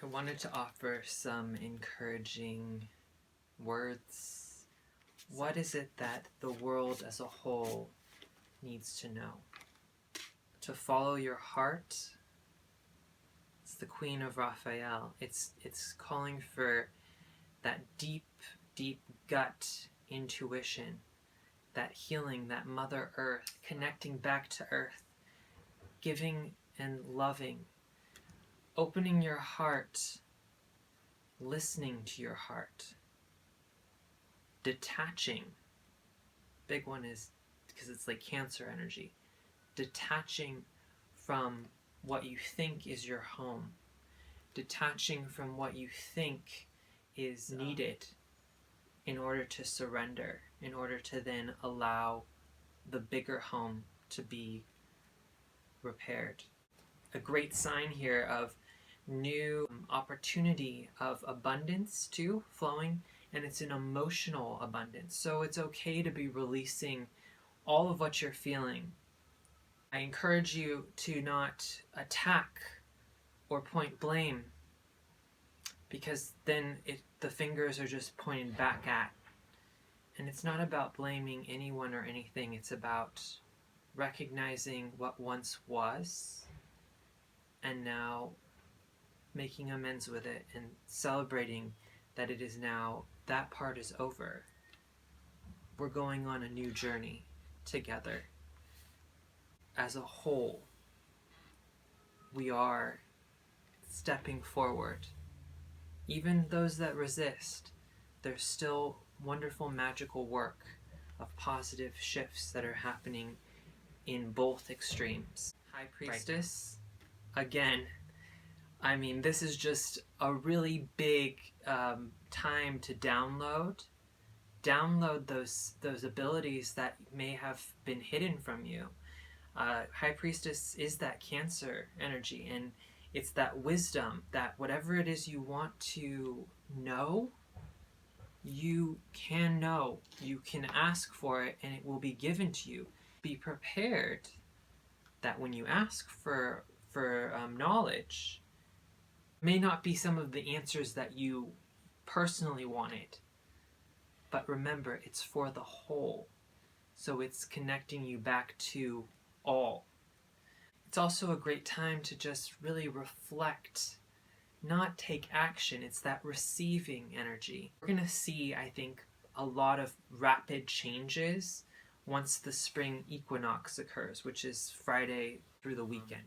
wanted to offer some encouraging words. What is it that the world as a whole needs to know? To follow your heart. It's the Queen of Raphael. It's calling for that deep, deep gut intuition, that healing, that Mother Earth, connecting back to Earth, giving and loving, opening your heart, listening to your heart, detaching. Big one is because it's like Cancer energy. Detaching from what you think is your home, detaching from what you think is needed in order to surrender, in order to then allow the bigger home to be repaired. A great sign here of new opportunity of abundance too, flowing, and it's an emotional abundance. So it's okay to be releasing all of what you're feeling. I encourage you to not attack or point blame, because then the fingers are just pointed back at. And it's not about blaming anyone or anything. It's about recognizing what once was and now making amends with it and celebrating that it is now, that part is over. We're going on a new journey together. As a whole, we are stepping forward. Even those that resist, there's still wonderful magical work of positive shifts that are happening in both extremes. High Priestess, again, I mean, this is just a really big time to download those abilities that may have been hidden from you. High Priestess is that Cancer energy, and it's that wisdom, that whatever it is you want to know, you can know. You can ask for it and it will be given to you. Be prepared that when you ask for knowledge, may not be some of the answers that you personally wanted, but remember, it's for the whole. So it's connecting you back to all. It's also a great time to just really reflect, not take action. It's that receiving energy. We're going to see, I think, a lot of rapid changes once the spring equinox occurs, which is Friday through the weekend.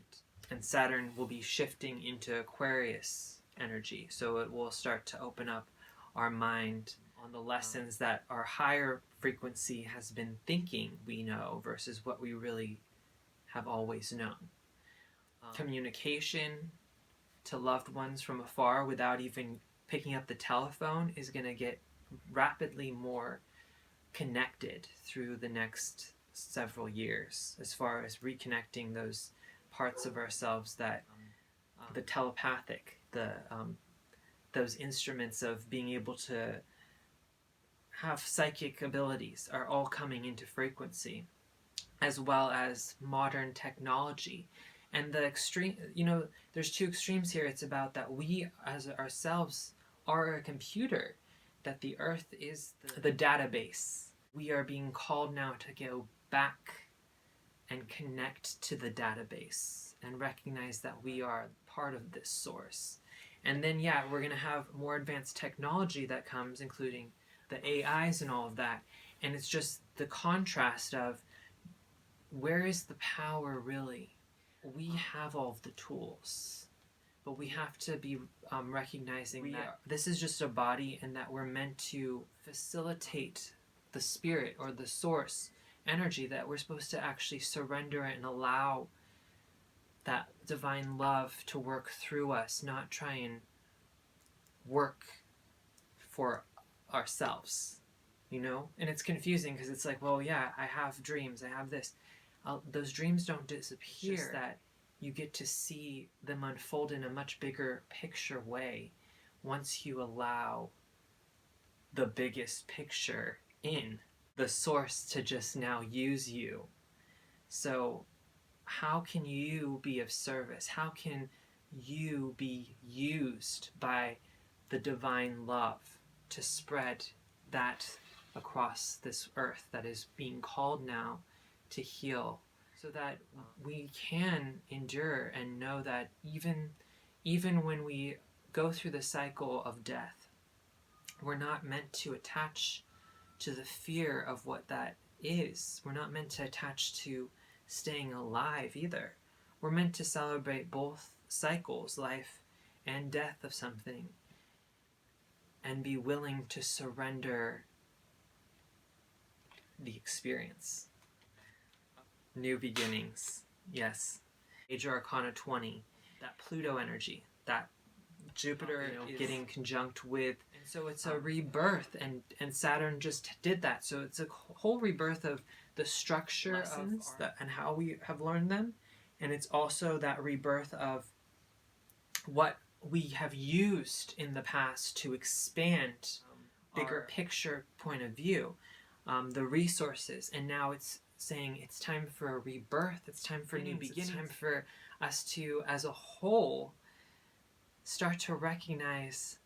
And Saturn will be shifting into Aquarius energy, so it will start to open up our mind on the lessons that our higher frequency has been thinking we know versus what we really have always known. Communication to loved ones from afar without even picking up the telephone is going to get rapidly more connected through the next several years, as far as reconnecting those parts of ourselves that the telepathic, those instruments of being able to have psychic abilities are all coming into frequency, as well as modern technology. And the extreme, there's two extremes here. It's about that we as ourselves are a computer, that the earth is the database. We are being called now to go back and connect to the database and recognize that we are part of this source. And then, we're going to have more advanced technology that comes, including the AIs and all of that. And it's just the contrast of, where is the power really? We have all of the tools, but we have to be recognizing that this is just a body and that we're meant to facilitate the spirit or the source energy, that we're supposed to actually surrender and allow that divine love to work through us, not try and work for ourselves, And it's confusing because it's like, well, yeah, I have dreams, I have this. Those dreams don't disappear. It's just that you get to see them unfold in a much bigger picture way once you allow the biggest picture in, the source, to just now use you. So how can you be of service? How can you be used by the divine love to spread that across this earth that is being called now to heal, so that we can endure and know that even when we go through the cycle of death, we're not meant to attach to the fear of what that is. We're not meant to attach to staying alive either. We're meant to celebrate both cycles, life and death of something, and be willing to surrender the experience. New beginnings, yes. Major Arcana 20, that Pluto energy, that Jupiter getting conjunct with, and so it's a rebirth, and Saturn just did that. So it's a whole rebirth of the structure lessons and how we have learned them, and it's also that rebirth of what we have used in the past to expand bigger picture point of view, the resources, and now it's saying it's time for a rebirth, it's time for new beginnings, it's time for us to, as a whole, start to recognize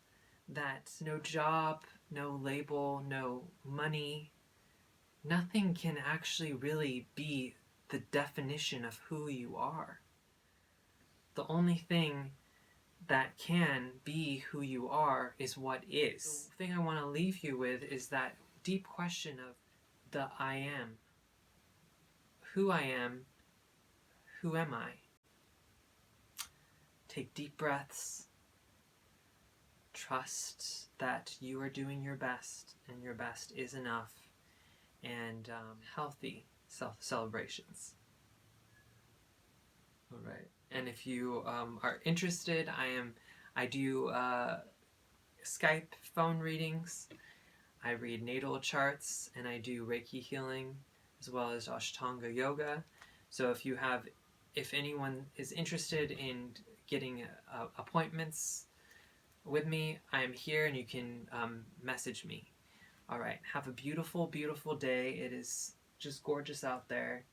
that no job, no label, no money, nothing can actually really be the definition of who you are. The only thing that can be who you are is what is. The thing I want to leave you with is that deep question of the I am. Who I am, who am I? Take deep breaths. Trust that you are doing your best, and your best is enough, and healthy celebrations. All right. And if you are interested, I do Skype phone readings. I read natal charts, and I do Reiki healing as well as Ashtanga Yoga. So if anyone is interested in getting appointments with me, I am here, and you can message me. All right. Have a beautiful, beautiful day. It is just gorgeous out there.